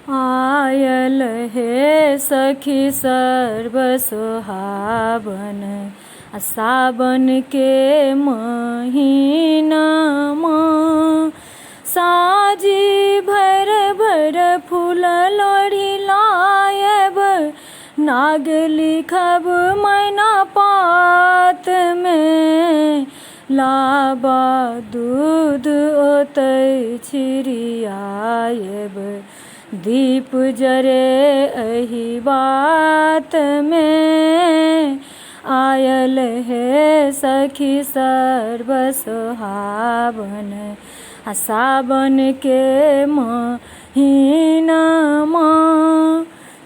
आयल हे सखी सर्व सुहावन, सावन के महीनामा साजी भर भर फूल लोढ़ी लायब, नाग लिखब मैना पात में, लाबा दूध ओतै छिड़ियायब, दीप जरे एही बात में। आयल हे सखी सर्व सुहावन, सावन के महीनामा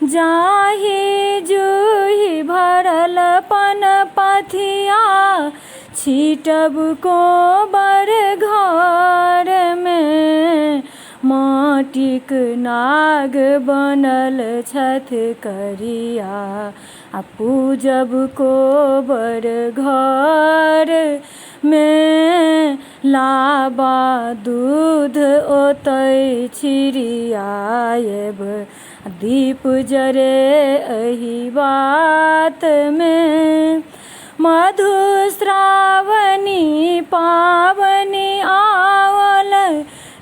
जाहि जूहि भरल पन पथिया, छीटब कोबर घर में, माटिक नाग बनल छथ करिया, पूजब कोबर घर में, लाबा दूध ओतै छिड़ियायब, दीप जरे एही बात में। मधुश्रावणी पावनी आवल,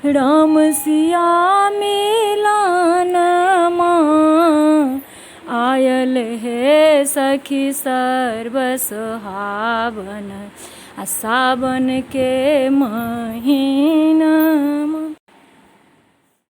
राम सिया मिलनमा, आयल हे सखी सर्व सुहावन, सावन के महीनामा।